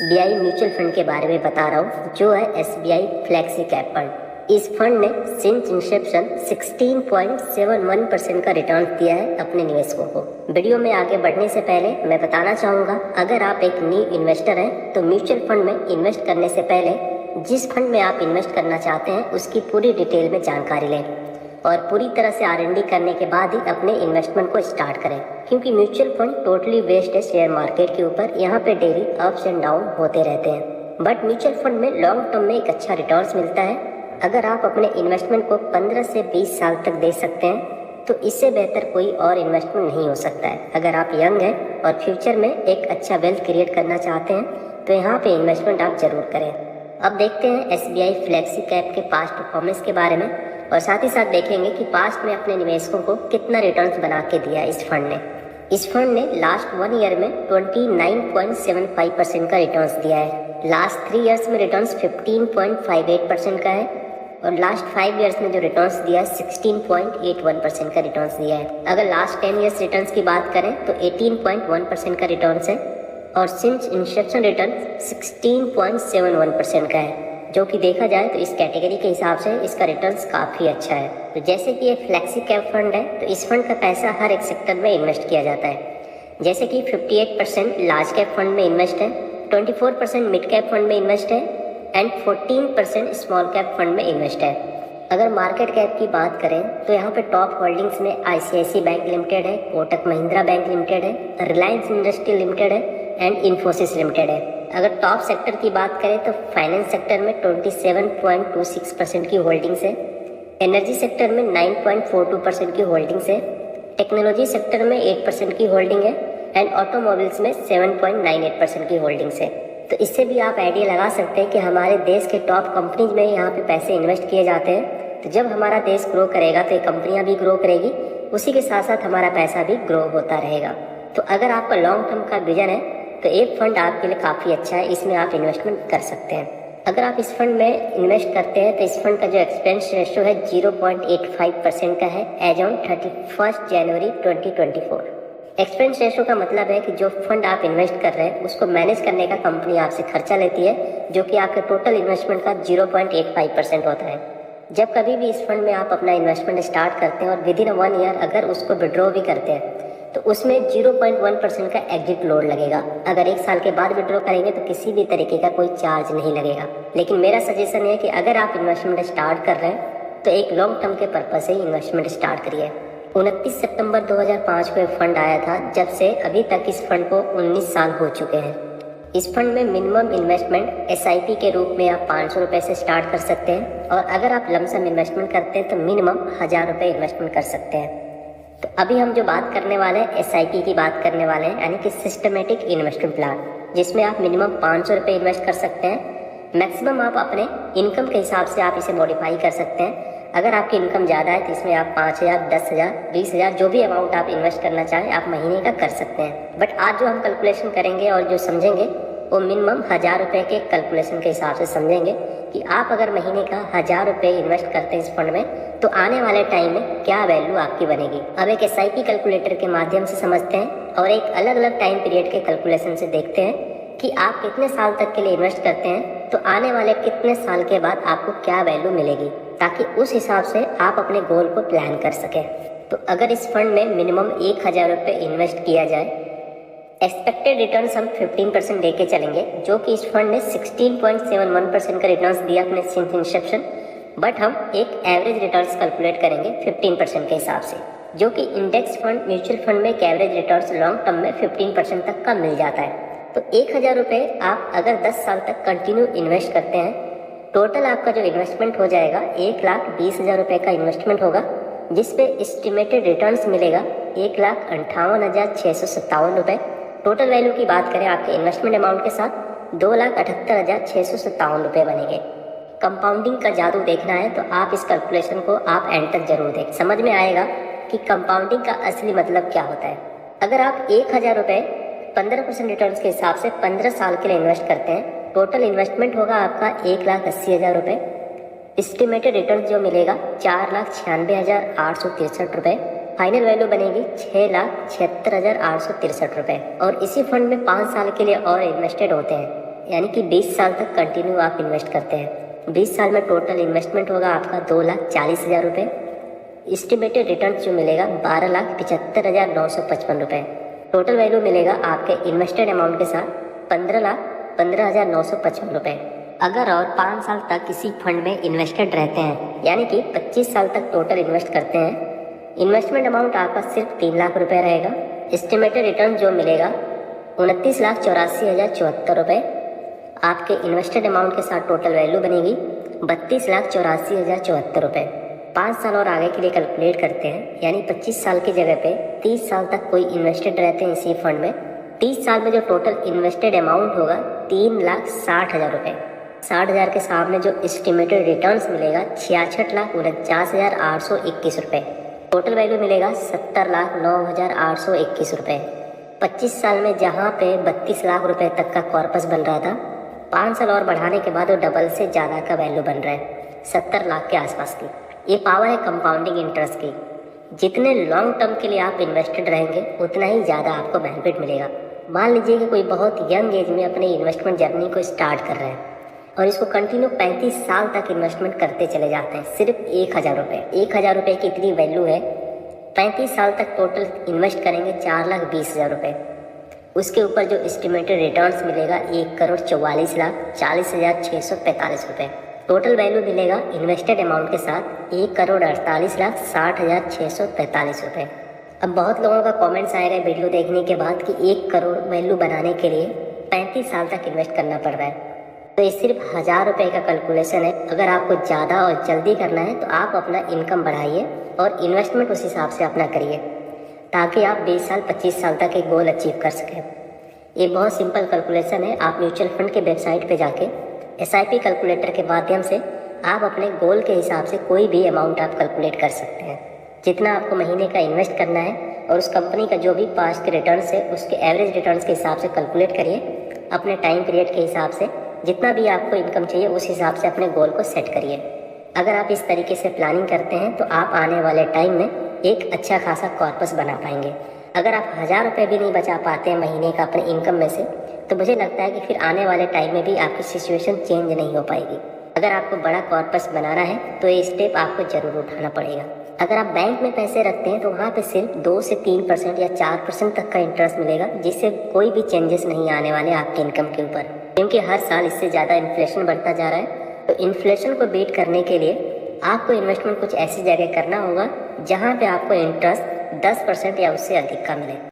SBI mutual fund के बारे में बता रहा हूँ, जो है SBI फ्लेक्सी कैप फंड। इस फंड ने सिंस इंसेप्शन 16.71% का रिटर्न दिया है अपने निवेशकों को। वीडियो में आगे बढ़ने से पहले मैं बताना चाहूँगा, अगर आप एक न्यू इन्वेस्टर हैं तो म्यूचुअल फंड में इन्वेस्ट करने से पहले जिस फंड में आप इन्वेस्ट करना चाहते हैं उसकी पूरी डिटेल में जानकारी लें और पूरी तरह से R&D करने के बाद ही अपने इन्वेस्टमेंट को स्टार्ट करें, क्योंकि म्यूचुअल फंड टोटली बेस्ड है शेयर मार्केट के ऊपर। यहाँ पे डेली अप्स एंड डाउन होते रहते हैं, बट म्यूचुअल फंड में लॉन्ग टर्म में एक अच्छा रिटर्न्स मिलता है। अगर आप अपने इन्वेस्टमेंट को 15 से 20 साल तक दे सकते हैं तो इससे बेहतर कोई और इन्वेस्टमेंट नहीं हो सकता है। अगर आप यंग हैं और फ्यूचर में एक अच्छा वेल्थ क्रिएट करना चाहते हैं तो यहाँ पे इन्वेस्टमेंट आप जरूर करें। अब देखते हैं SBI फ्लेक्सी कैप के पास्ट परफॉर्मेंस के बारे में और साथ ही साथ देखेंगे कि पास्ट में अपने निवेशकों को कितना रिटर्न्स बना के दिया इस फंड ने। इस फंड ने लास्ट 1 ईयर में 29.75% का रिटर्न्स दिया है। लास्ट 3 ईयर्स में रिटर्न्स 15.58% का है और लास्ट 5 ईयर्स में जो रिटर्न्स दिया है 16.81% का रिटर्न्स दिया है। अगर लास्ट 10 ईयर्स रिटर्न्स की बात करें तो 18.1% का रिटर्न्स है और सिंस इंसेप्शन रिटर्न 16.71% का है, जो कि देखा जाए तो इस कैटेगरी के हिसाब से इसका रिटर्न्स काफ़ी अच्छा है। तो जैसे कि ये फ्लेक्सी कैप फंड है तो इस फंड का पैसा हर एक सेक्टर में इन्वेस्ट किया जाता है। जैसे कि 58% लार्ज कैप फंड में इन्वेस्ट है, 24% मिड कैप फंड में इन्वेस्ट है एंड 14% स्मॉल कैप फंड में इन्वेस्ट है। अगर मार्केट कैप की बात करें तो यहाँ पे टॉप होल्डिंग्स में ICICI बैंक लिमिटेड है, कोटक महिंद्रा बैंक लिमिटेड है, रिलायंस इंडस्ट्री लिमिटेड है एंड इन्फोसिस लिमिटेड है। अगर टॉप सेक्टर की बात करें तो फाइनेंस सेक्टर में 27.26% की होल्डिंग्स है, एनर्जी सेक्टर में 9.42% की होल्डिंग्स है, टेक्नोलॉजी सेक्टर में 8% की होल्डिंग है एंड ऑटोमोबाइल्स में 7.98% की होल्डिंग्स है। तो इससे भी आप आइडिया लगा सकते हैं कि हमारे देश के टॉप कंपनीज में यहाँ पे पैसे इन्वेस्ट किए जाते हैं। तो जब हमारा देश ग्रो करेगा तो ये कंपनियाँ भी ग्रो करेगी, उसी के साथ साथ हमारा पैसा भी ग्रो होता रहेगा। तो अगर आपका लॉन्ग टर्म का विजन है तो एक फंड आपके लिए काफ़ी अच्छा है, इसमें आप इन्वेस्टमेंट कर सकते हैं। अगर आप इस फंड में इन्वेस्ट करते हैं तो इस फंड का जो एक्सपेंस रेशो है 0.85% का है as on 31 January 2024। Expense ratio का मतलब है कि जो फंड आप इन्वेस्ट कर रहे हैं उसको मैनेज करने का कंपनी आपसे खर्चा लेती है, जो कि आपके टोटल इन्वेस्टमेंट का 0.85% होता है। जब कभी भी इस फंड में आप अपना इन्वेस्टमेंट स्टार्ट करते हैं और विदिन 1 ईयर अगर उसको विड्रॉ भी करते हैं तो उसमें 0.1% का एग्जिट लोड लगेगा। अगर 1 साल के बाद विड्रॉ करेंगे तो किसी भी तरीके का कोई चार्ज नहीं लगेगा। लेकिन मेरा सजेशन है कि अगर आप इन्वेस्टमेंट स्टार्ट कर रहे हैं तो एक लॉन्ग टर्म के पर्पज से इन्वेस्टमेंट स्टार्ट करिए। 29 सितंबर 2005 को एक फंड आया था, जब से अभी तक इस फंड को 19 साल हो चुके हैं। इस फंड में मिनिमम इन्वेस्टमेंट SIP के रूप में आप 500 रुपये से स्टार्ट कर सकते हैं और अगर आप लमसम इन्वेस्टमेंट करते हैं तो मिनिमम 1000 रुपये इन्वेस्टमेंट कर सकते हैं। तो अभी हम जो बात करने वाले हैं SIP की बात करने वाले हैं, यानी कि सिस्टमेटिक इन्वेस्टमेंट प्लान, जिसमें आप मिनिमम 500 रुपये इन्वेस्ट कर सकते हैं। मैक्सिमम आप अपने इनकम के हिसाब से आप इसे मॉडिफाई कर सकते हैं। अगर आपकी इनकम ज़्यादा है तो इसमें आप 5000, 10,000, 20,000 जो भी अमाउंट आप इन्वेस्ट करना चाहें आप महीने का कर सकते हैं। बट आज जो हम कैलकुलेशन करेंगे और जो समझेंगे वो मिनिमम 1000 रुपये के कैलकुलेशन के हिसाब से समझेंगे कि आप अगर महीने का 1000 रुपये इन्वेस्ट करते हैं इस फंड में तो आने वाले टाइम में क्या वैल्यू आपकी बनेगी। अब एक SIP कैलकुलेटर के माध्यम से समझते हैं और एक अलग अलग टाइम पीरियड के कैलकुलेशन से देखते हैं कि आप कितने साल तक के लिए इन्वेस्ट करते हैं तो आने वाले कितने साल के बाद आपको क्या वैल्यू मिलेगी, ताकि उस हिसाब से आप अपने गोल को प्लान कर सकें। तो अगर इस फंड में मिनिमम 1000 रुपये इन्वेस्ट किया जाए, एक्सपेक्टेड रिटर्न्स हम 15% लेके चलेंगे, जो कि इस फंड ने 16.71% का रिटर्न्स दिया अपने सिंस इंसेप्शन, बट हम एक एवरेज रिटर्न्स कैलकुलेट करेंगे 15% के हिसाब से, जो कि इंडेक्स फंड म्यूचुअल फंड में एक एवरेज रिटर्न्स लॉन्ग टर्म में 15% तक का मिल जाता है। तो 1000 रुपये आप अगर 10 साल तक कंटिन्यू इन्वेस्ट करते हैं, टोटल आपका जो इन्वेस्टमेंट हो जाएगा 1,20,000 रुपये का इन्वेस्टमेंट होगा, जिसपे एस्टिमेटेड रिटर्न्स मिलेगा 1,58,657 रुपये। टोटल वैल्यू की बात करें आपके इन्वेस्टमेंट अमाउंट के साथ 2,78,657 रुपये बनेंगे। कंपाउंडिंग का जादू देखना है तो आप इस कैलकुलेशन को आप एंड तक जरूर देखें, समझ में आएगा कि कंपाउंडिंग का असली मतलब क्या होता है। अगर आप 1000 रुपये 15% रिटर्न्स के हिसाब से 15 साल के लिए इन्वेस्ट करते हैं, टोटल इन्वेस्टमेंट होगा आपका 1,80,000 रुपये। एस्टिमेटेड रिटर्न जो मिलेगा 4,96,863 रुपये। फाइनल वैल्यू बनेगी 6,76,863 रुपये। और इसी फंड में 5 साल के लिए और इन्वेस्टेड होते हैं यानी कि 20 साल तक कंटिन्यू आप इन्वेस्ट करते हैं। 20 साल में टोटल इन्वेस्टमेंट होगा आपका 2,40,000 रुपये। एस्टिमेटेड रिटर्न जो मिलेगा 12,75,955 रुपये। टोटल वैल्यू मिलेगा आपके इन्वेस्टेड अमाउंट के साथ 15,15,955 रुपये। अगर और 5 साल तक किसी फंड में इन्वेस्टेड रहते हैं, यानी कि 25 साल तक टोटल इन्वेस्ट करते हैं, इन्वेस्टमेंट अमाउंट आपका सिर्फ 3 लाख रुपये रहेगा। एस्टिमेटेड रिटर्न जो मिलेगा 29,84,074 रुपये। आपके इन्वेस्टेड अमाउंट के साथ टोटल वैल्यू बनेगी 32,84,074 रुपये। 5 साल और आगे के लिए कैलकुलेट करते हैं, यानी 25 साल की जगह पे 30 साल तक कोई इन्वेस्टेड रहते हैं इसी फंड में। 30 साल में जो टोटल इन्वेस्टेड अमाउंट होगा 3,60,000 रुपये। 60,000 के सामने जो एस्टिमेटेड रिटर्न्स मिलेगा 66,49,821 रुपये। टोटल वैल्यू मिलेगा 70,09,821 रुपये। 25 साल में जहाँ पे 32 लाख रुपए तक का कॉर्पस बन रहा था, 5 साल और बढ़ाने के बाद वो डबल से ज़्यादा का वैल्यू बन रहा है, 70 लाख के आसपास की। ये पावर है कंपाउंडिंग इंटरेस्ट की। जितने लॉन्ग टर्म के लिए आप इन्वेस्टेड रहेंगे उतना ही ज़्यादा आपको बेनिफिट मिलेगा। मान लीजिए कि कोई बहुत यंग एज में अपने इन्वेस्टमेंट जर्नी को स्टार्ट कर रहे हैं और इसको कंटिन्यू 35 साल तक इन्वेस्टमेंट करते चले जाते हैं, सिर्फ 1,000 रुपये। 1,000 रुपये की इतनी वैल्यू है। 35 साल तक टोटल इन्वेस्ट करेंगे 4,20,000 रुपये। उसके ऊपर जो एस्टिमेटेड रिटर्न्स मिलेगा 1,44,40,645 रुपये। टोटल वैल्यू मिलेगा इन्वेस्टेड अमाउंट के साथ 1,48,60,645 रुपये। अब बहुत लोगों का कमेंट्स आएगा वीडियो देखने के बाद कि 1 करोड़ वैल्यू बनाने के लिए 35 साल तक इन्वेस्ट करना पड़ रहा है। तो ये सिर्फ 1,000 रुपये का कैलकुलेशन है। अगर आपको ज़्यादा और जल्दी करना है तो आप अपना इनकम बढ़ाइए और इन्वेस्टमेंट उस हिसाब से अपना करिए, ताकि आप 20 साल 25 साल तक एक गोल अचीव कर सकें। ये बहुत सिंपल कैलकुलेशन है। आप म्यूचुअल फंड के वेबसाइट पे जाके SIP कैलकुलेटर के माध्यम से आप अपने गोल के हिसाब से कोई भी अमाउंट आप कैलकुलेट कर सकते हैं। जितना आपको महीने का इन्वेस्ट करना है और उस कंपनी का जो भी पास्ट के रिटर्न्स है उसके एवरेज रिटर्न्स के हिसाब से कैलकुलेट करिए। अपने टाइम पीरियड के हिसाब से जितना भी आपको इनकम चाहिए उस हिसाब से अपने गोल को सेट करिए। अगर आप इस तरीके से प्लानिंग करते हैं तो आप आने वाले टाइम में एक अच्छा खासा कॉर्पस बना पाएंगे। अगर आप 1,000 रुपये भी नहीं बचा पाते हैं महीने का अपने इनकम में से, तो मुझे लगता है कि फिर आने वाले टाइम में भी आपकी सिचुएशन चेंज नहीं हो पाएगी। अगर आपको बड़ा कॉर्पस बनाना है तो ये स्टेप आपको ज़रूर उठाना पड़ेगा। अगर आप बैंक में पैसे रखते हैं तो वहाँ पे सिर्फ 2 से 3% या 4% तक का इंटरेस्ट मिलेगा, जिससे कोई भी चेंजेस नहीं आने वाले आपके इनकम के ऊपर, क्योंकि हर साल इससे ज़्यादा इन्फ्लेशन बढ़ता जा रहा है। तो इन्फ्लेशन को बीट करने के लिए आपको इन्वेस्टमेंट कुछ ऐसी जगह करना होगा जहाँ पे आपको इंटरेस्ट 10% या उससे अधिक का मिले।